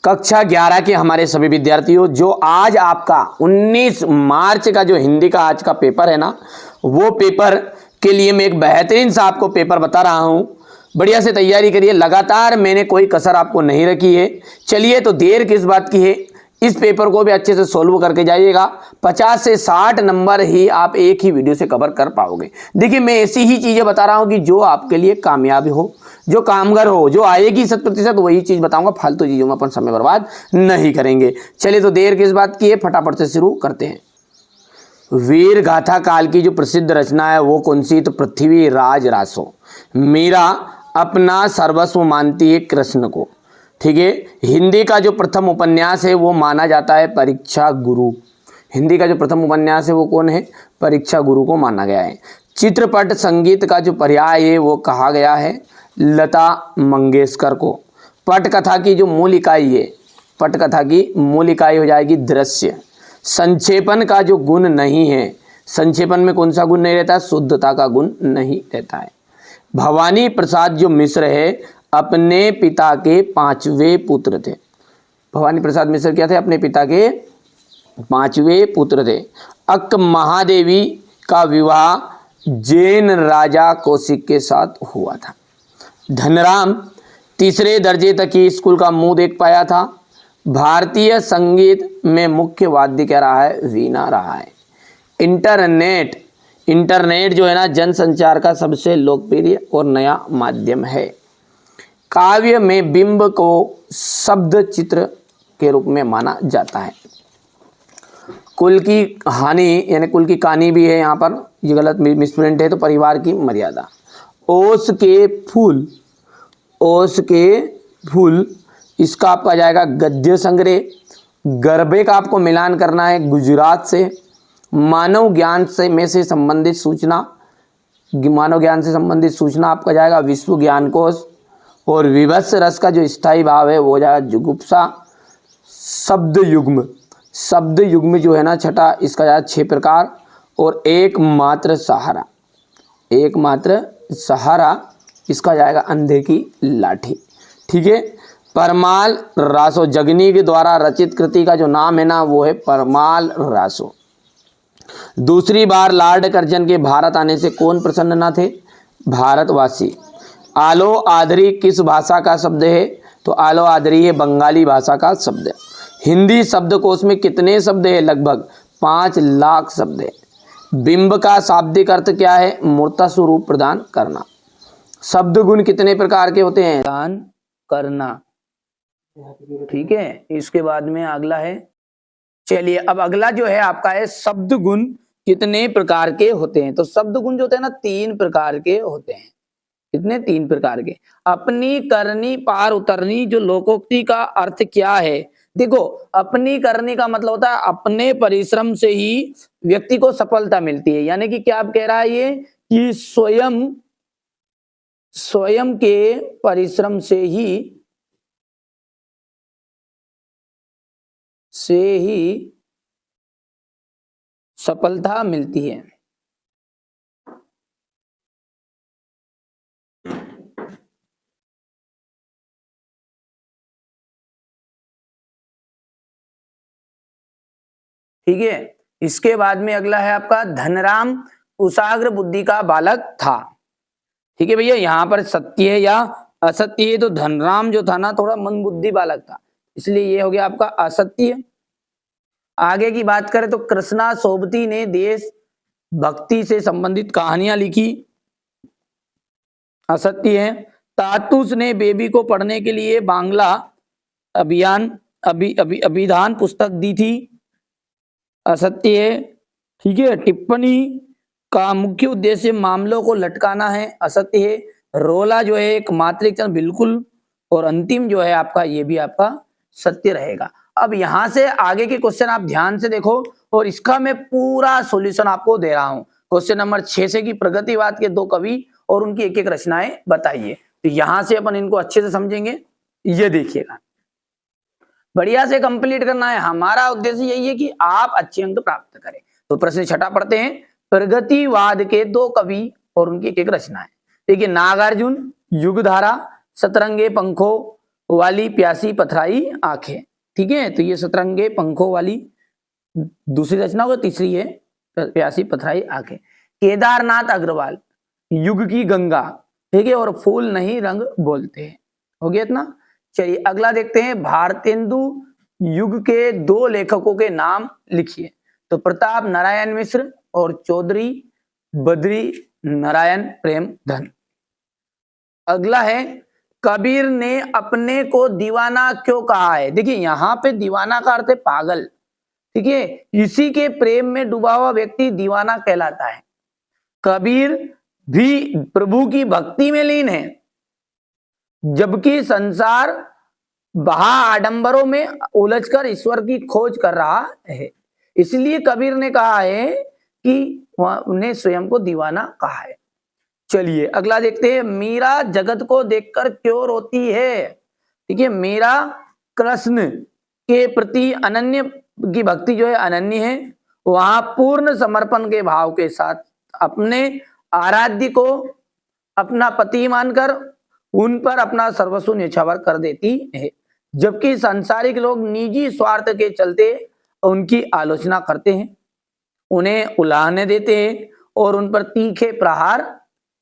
कक्षा 11 के हमारे सभी विद्यार्थियों, जो आज आपका 19 मार्च का जो हिंदी का आज का पेपर है ना, वो पेपर के लिए मैं एक बेहतरीन सा आपको पेपर बता रहा हूं। बढ़िया से तैयारी करिए, लगातार मैंने कोई कसर आपको नहीं रखी है। चलिए, तो देर किस बात की है, इस पेपर को भी अच्छे से सोल्व करके जाइएगा। 50 से 60 नंबर ही आप एक ही वीडियो से कवर कर पाओगे। देखिए, मैं ऐसी ही चीजें बता रहा हूं कि जो आपके लिए कामयाब हो, जो कामगर हो, जो आएगी 100%, वही चीज बताऊंगा। फालतू चीजों में अपन समय बर्बाद नहीं करेंगे। चलिए, तो देर किस बात की है, फटाफट से शुरू करते हैं। वीर गाथा काल की जो प्रसिद्ध रचना है वो कौन सी? तो पृथ्वीराज रासो। मीरा अपना सर्वस्व मानती है कृष्ण को। ठीक है। हिंदी का जो प्रथम उपन्यास है वो माना जाता है परीक्षा गुरु। हिंदी का जो प्रथम उपन्यास है वो कौन है? परीक्षा गुरु को माना गया है। चित्रपट संगीत का जो पर्याय है वो कहा गया है लता मंगेशकर को। पटकथा की जो मूल इकाई है, पटकथा की मूल इकाई हो जाएगी दृश्य। संक्षेपण का जो गुण नहीं है, संक्षेपण में कौन सा गुण नहीं रहता? शुद्धता का गुण नहीं रहता है। भवानी प्रसाद जो मिश्र है अपने पिता के 5वें पुत्र थे। भवानी प्रसाद मिश्र क्या थे? अपने पिता के 5वें पुत्र थे। अक्क महादेवी का विवाह जैन राजा कौशिक के साथ हुआ था। धनराम तीसरे दर्जे तक की स्कूल का मुंह देख पाया था। भारतीय संगीत में मुख्य वाद्य क्या रहा है? वीणा रहा है। इंटरनेट जो है ना, जनसंचार का सबसे लोकप्रिय और नया माध्यम है। काव्य में बिंब को शब्द चित्र के रूप में माना जाता है। कुल की हानि यानी कुल की कहानी भी है यहाँ पर, ये गलत मिसप्रिंट है, तो परिवार की मर्यादा। ओस के फूल इसका आपका जाएगा गद्य संग्रह। गरबे का आपको मिलान करना है गुजरात से। मानव ज्ञान से संबंधित सूचना आपका जाएगा विश्व ज्ञान कोश। और विभत्स रस का जो स्थायी भाव है वो हो जाएगा जुगुप्सा। शब्द युग्म जो है ना छठा, इसका जाएगा 6 प्रकार। और एकमात्र सहारा इसका जाएगा अंधे की लाठी। ठीक है। परमाल रासो जगनी के द्वारा रचित कृति का जो नाम है ना वो है परमाल रासो। दूसरी बार लॉर्ड कर्जन के भारत आने से कौन प्रसन्न न थे? भारतवासी। आलो आदरी किस भाषा का शब्द है? तो आलो आदरी है बंगाली भाषा का शब्द है। हिंदी शब्दकोश में कितने शब्द है? लगभग 5 लाख शब्द है। बिंब का शाब्दिक अर्थ क्या है? मूर्ता स्वरूप प्रदान करना। शब्द गुण कितने प्रकार के होते हैं? दान करना। ठीक है। इसके बाद में अगला है, चलिए अब अगला जो है आपका है शब्द गुण कितने प्रकार के होते हैं? तो शब्द गुण जो होते हैं ना 3 प्रकार के होते हैं। कितने? 3 प्रकार के। अपनी, करनी, पार उतरनी। जो लोकोक्ति का अर्थ क्या है? देखो, अपनी करनी का मतलब होता है अपने परिश्रम से ही व्यक्ति को सफलता मिलती है। यानी कि क्या आप कह रहा है ये कि स्वयं के परिश्रम से ही सफलता मिलती है। ठीक है। इसके बाद में अगला है आपका धनराम कुशाग्र बुद्धि का बालक था। ठीक है भैया, यहां पर सत्य है या असत्य है? तो धनराम जो था ना थोड़ा मंदबुद्धि बालक था, इसलिए ये हो गया आपका असत्य। आगे की बात करें तो कृष्णा सोबती ने देश भक्ति से संबंधित कहानियां लिखी। असत्य है। तातुस ने बेबी को पढ़ने के लिए बांग्ला अभिधान पुस्तक दी थी। असत्य है। ठीक है। टिप्पणी का मुख्य उद्देश्य मामलों को लटकाना है। असत्य है। रोला जो है एक मात्रिक चरण, बिल्कुल। और अंतिम जो है आपका, ये भी आपका सत्य रहेगा। अब यहां से आगे के क्वेश्चन आप ध्यान से देखो और इसका मैं पूरा सॉल्यूशन आपको दे रहा हूं। क्वेश्चन नंबर 6 से की प्रगतिवाद के 2 कवि और उनकी एक-एक रचनाएं बताइए। तो यहां से अपन इनको अच्छे से समझेंगे। ये देखिएगा, बढ़िया से कंप्लीट करना है। हमारा उद्देश्य यही है कि आप अच्छे अंक प्राप्त करें। तो प्रश्न छठा पढ़ते हैं। प्रगतिवाद के 2 कवि और उनकी एक-एक रचनाएं। देखिए, नागार्जुन, युगधारा, सतरंगे पंखों, वाली प्यासी पथराई आंखें। ठीक है, तो ये सतरंगे पंखों वाली दूसरी रचना होगी, तीसरी है प्यासी पथराई आंखें। केदारनाथ अग्रवाल, युग की गंगा। ठीक है, और फूल नहीं रंग बोलते हैं। हो गया इतना। चलिए अगला देखते हैं, भारतेंदु युग के दो लेखकों के नाम लिखिए। तो प्रताप नारायण मिश्र और चौधरी बद्री नारायण प्रेमधन। अगला है, कबीर ने अपने को दीवाना क्यों कहा है। देखिए यहां पे दीवाना का अर्थ है पागल। ठीक है, इसी के प्रेम में डूबा हुआ व्यक्ति दीवाना कहलाता है। कबीर भी प्रभु की भक्ति में लीन है, जबकि संसार बहा आडंबरों में उलझकर ईश्वर की खोज कर रहा है। इसलिए कबीर ने कहा है कि उन्हें स्वयं को दीवाना कहा है। चलिए अगला देखते हैं, मीरा जगत को देखकर क्यों रोती है। ठीक है, मीरा कृष्ण के प्रति अनन्य की भक्ति जो है अनन्य है। वहां पूर्ण समर्पण के भाव के साथ अपने आराध्य को अपना पति मानकर उन पर अपना सर्वस्व न्यौछावर कर देती है, जबकि सांसारिक लोग निजी स्वार्थ के चलते उनकी आलोचना करते हैं, उन्हें उलाहने देते हैं और उन पर तीखे प्रहार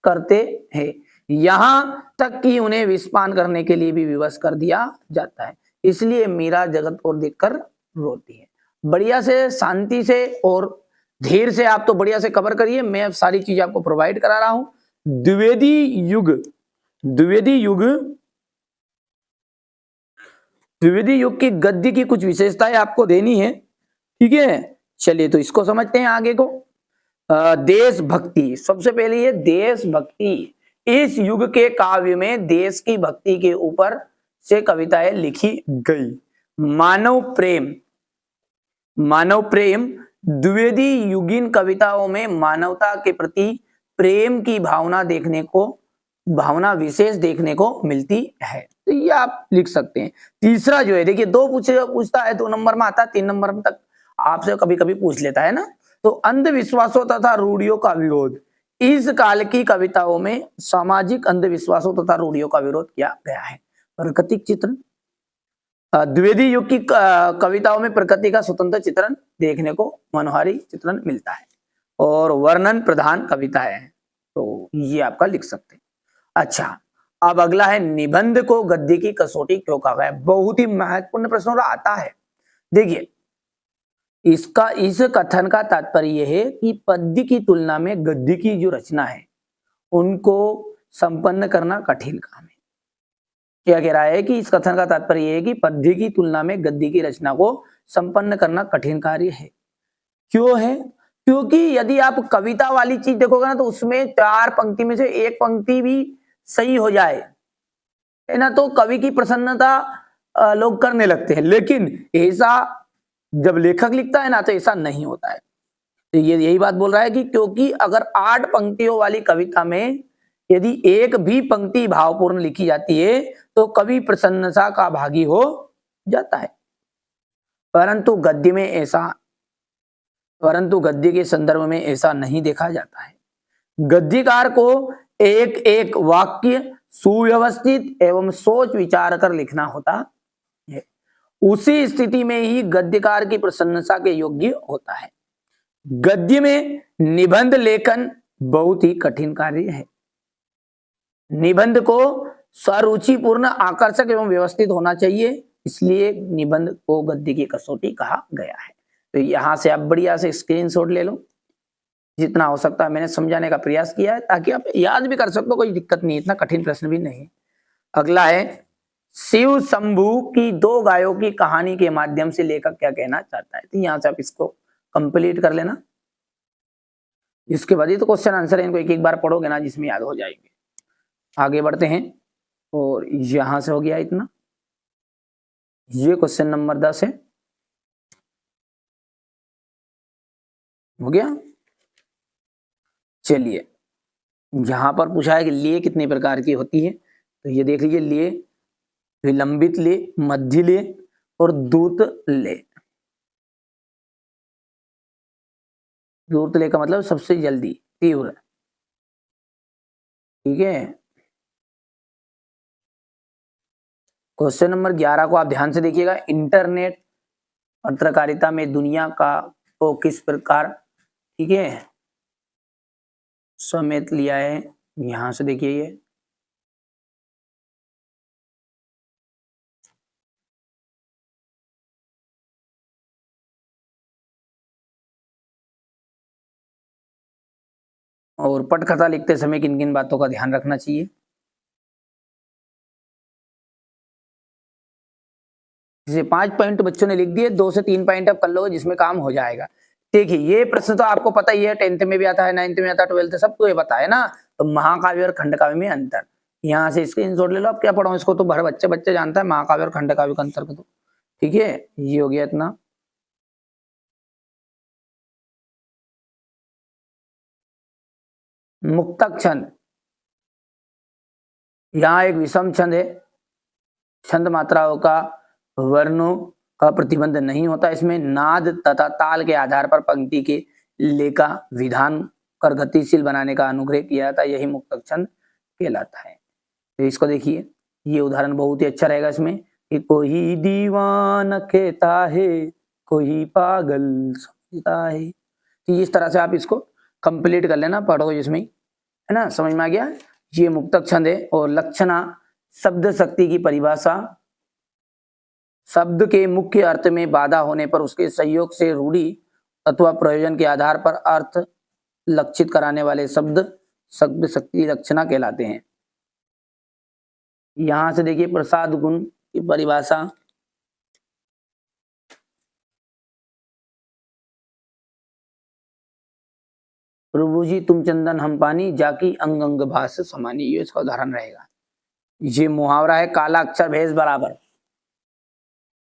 करते हैं। यहां तक कि उन्हें विषपान करने के लिए भी विवश कर दिया जाता है। इसलिए मीरा जगत को देखकर रोती है। बढ़िया से शांति से और धीर से आप तो बढ़िया से कवर करिए, मैं अब सारी चीज आपको प्रोवाइड करा रहा हूं। द्विवेदी युग, द्विवेदी युग, द्विवेदी युग की गद्य की कुछ विशेषताएं आपको देनी है। ठीक है, चलिए तो इसको समझते हैं आगे को। देशभक्ति, सबसे पहले ये देशभक्ति। इस युग के काव्य में देश की भक्ति के ऊपर से कविताएं लिखी गई। मानव प्रेम, मानव प्रेम, द्विवेदी युगीन कविताओं में मानवता के प्रति प्रेम की भावना विशेष देखने को मिलती है। तो ये आप लिख सकते हैं। तीसरा जो है, देखिए दो पूछता है, 2 नंबर में आता है, 3 नंबर तक आपसे कभी कभी पूछ लेता है ना। तो अंधविश्वासों तथा रूढ़ियों का विरोध। इस काल की कविताओं में सामाजिक अंधविश्वासों तथा रूढ़ियों का विरोध किया गया है। प्राकृतिक चित्रण, द्विवेदी युग की कविताओं में प्रकृति का स्वतंत्र चित्रण देखने को, मनोहारी चित्रण मिलता है और वर्णन प्रधान कविताएं हैं। तो ये आपका लिख सकते हैं। अच्छा, अब अगला है, निबंध को गद्य की कसौटी क्यों कहा गया। बहुत ही महत्वपूर्ण प्रश्न आता है। देखिए इसका इस कथन का तात्पर्य यह है कि पद्य की तुलना में गद्य की जो रचना है उनको संपन्न करना कठिन काम है। क्या कह रहा है कि इस कथन का तात्पर्य यह है कि पद्य की तुलना में गद्य की रचना को संपन्न करना कठिन कार्य है। क्यों है? क्योंकि यदि आप कविता वाली चीज देखोगे ना तो उसमें 4 पंक्ति में से एक पंक्ति भी सही हो जाए है ना, तो कवि की प्रसन्नता लोग करने लगते हैं। लेकिन ऐसा जब लेखक लिखता है ना तो ऐसा नहीं होता है। तो ये यही बात बोल रहा है कि क्योंकि अगर 8 पंक्तियों वाली कविता में यदि एक भी पंक्ति भावपूर्ण लिखी जाती है तो कवि प्रसन्नता का भागी हो जाता है। परंतु गद्य के संदर्भ में ऐसा नहीं देखा जाता है। गद्यकार को एक एक वाक्य सुव्यवस्थित एवं सोच विचार कर लिखना होता है। उसी स्थिति में ही गद्यकार की प्रशंसा के योग्य होता है। गद्य में निबंध लेखन बहुत ही कठिन कार्य है। निबंध को स्वरुचिपूर्ण, आकर्षक एवं व्यवस्थित होना चाहिए, इसलिए निबंध को गद्य की कसौटी कहा गया है। तो यहां से आप बढ़िया से स्क्रीनशॉट ले लो, जितना हो सकता है मैंने समझाने का प्रयास किया है ताकि आप याद भी कर सको, कोई दिक्कत नहीं, इतना कठिन प्रश्न भी नहीं। अगला है, शिव शंभू की 2 गायों की कहानी के माध्यम से लेखक क्या कहना चाहता है। तो यहां से आप इसको कंप्लीट कर लेना। इसके बाद ही तो क्वेश्चन आंसर है, इनको एक एक बार पढ़ोगे ना जिसमें याद हो जाएंगे। आगे बढ़ते हैं, और यहां से हो गया इतना। ये क्वेश्चन नंबर 10 है, हो गया। चलिए यहां पर पूछा है कि ले कितने प्रकार की होती है। तो ये देख लीजिए, ले, विलंबित ले, मध्य ले और दूत ले। दूत ले का मतलब सबसे जल्दी, तीव्र। ठीक है, क्वेश्चन नंबर 11 को आप ध्यान से देखिएगा। इंटरनेट पत्रकारिता में दुनिया का को किस प्रकार, ठीक है, समेत लिया है। यहां से देखिए ये और पटकथा लिखते समय किन किन बातों का ध्यान रखना चाहिए। जैसे 5 पॉइंट बच्चों ने लिख दिए, 2 से 3 पॉइंट अब कर लोगे जिसमें काम हो जाएगा। देखिए ये प्रश्न तो आपको पता ही है, 10th में भी आता है, 9th में आता है, 12th सबको ये पता है ना। तो महाकाव्य और खंडकाव्य में अंतर, यहाँ से स्क्रीनशॉट ले लो। अब क्या पढ़ाऊं इसको, तो भर बच्चे बच्चे जानता है महाकाव्य और खंडकाव्य का अंतर को तो। ठीक है, ये हो गया इतना। मुक्तक छंद, यहाँ एक विषम छंद है। छंद मात्राओं का वर्णों का प्रतिबंध नहीं होता। इसमें नाद तथा ताल के आधार पर पंक्ति के लेखा विधान कर गतिशील बनाने का अनुग्रह किया जाता है, यही मुक्तक छंद कहलाता है। तो इसको देखिए, ये उदाहरण बहुत ही अच्छा रहेगा इसमें कि कोई दीवान कहता है, कोई पागल समझता है। तो इस तरह से आप इसको कंप्लीट कर लेना, पढ़ो इसमें, है ना, समझ में आ गया। ये मुक्तक छंद है। और लक्षणा शब्द शक्ति की परिभाषा, शब्द के मुख्य अर्थ में बाधा होने पर उसके सहयोग से रूढ़ि अथवा प्रयोजन के आधार पर अर्थ लक्षित कराने वाले शब्द शब्द शक्ति लक्षणा कहलाते हैं। यहां से देखिए प्रसाद गुण की परिभाषा, प्रभु जी तुम चंदन हम पानी, जाकी अंग अंग भास समानी, ये इसका उदाहरण रहेगा। ये मुहावरा है, काला अक्षर भैंस बराबर।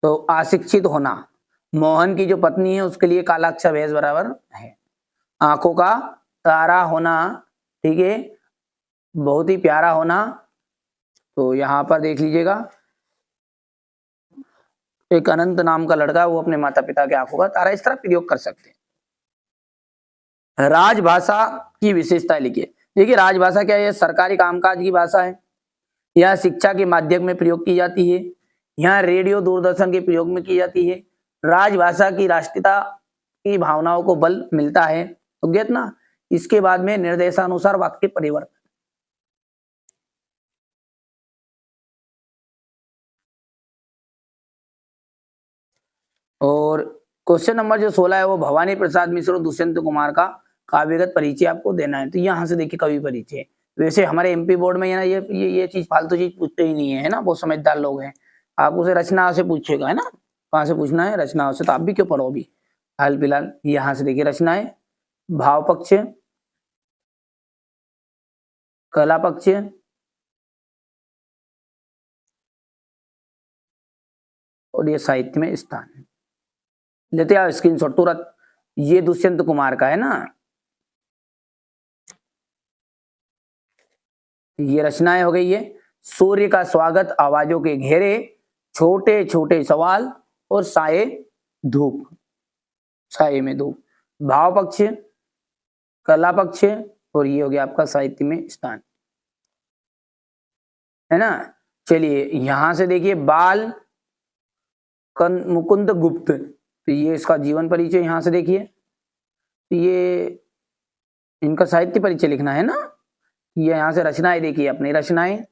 तो अशिक्षित होना, मोहन की जो पत्नी है उसके लिए काला अक्षर भैंस बराबर है। आंखों का तारा होना, ठीक है, बहुत ही प्यारा होना। तो यहां पर देख लीजिएगा, एक अनंत नाम का लड़का, वो अपने माता पिता के आंखों का तारा, इस तरह प्रयोग कर सकते हैं। राजभाषा की विशेषता लिखिए। देखिए राजभाषा क्या है, सरकारी कामकाज की भाषा है, यह शिक्षा के माध्यम में प्रयोग की जाती है, यहाँ रेडियो दूरदर्शन के प्रयोग में की जाती है। राजभाषा की राष्ट्रीयता की भावनाओं को बल मिलता है, तो गेट ना। इसके बाद में निर्देशानुसार वाक्य परिवर्तन, और क्वेश्चन नंबर जो 16 है वो भवानी प्रसाद मिश्र और दुष्यंत कुमार का काव्यगत परिचय आपको देना है। तो यहाँ से देखिए कवि परिचय, वैसे हमारे एमपी बोर्ड में ये चीज फालतू चीज पूछते ही नहीं है ना, बहुत समझदार लोग हैं। आपको से रचना से पूछेगा, है ना, कहाँ से पूछना है, रचना से। तो आप भी क्यों पढ़ो अभी हाल फिलहाल। यहाँ से देखिए रचनाएं, भाव पक्ष, कला पक्ष, और ये साहित्य में स्थान। लेते आओ स्क्रीनशॉट तुरंत। ये दुष्यंत कुमार का है ना, ये रचनाएं हो गई है। सूर्य का स्वागत, आवाजों के घेरे, छोटे छोटे सवाल, और साए धूप, साए में धूप। भाव पक्ष, कला पक्ष, और ये हो गया आपका साहित्य में स्थान, है ना। चलिए यहां से देखिए बाल मुकुंद गुप्त, तो ये इसका जीवन परिचय यहां से देखिए। ये इनका साहित्य परिचय लिखना है ना। ये यहाँ से रचनाएं देखिए, अपनी रचनाएं,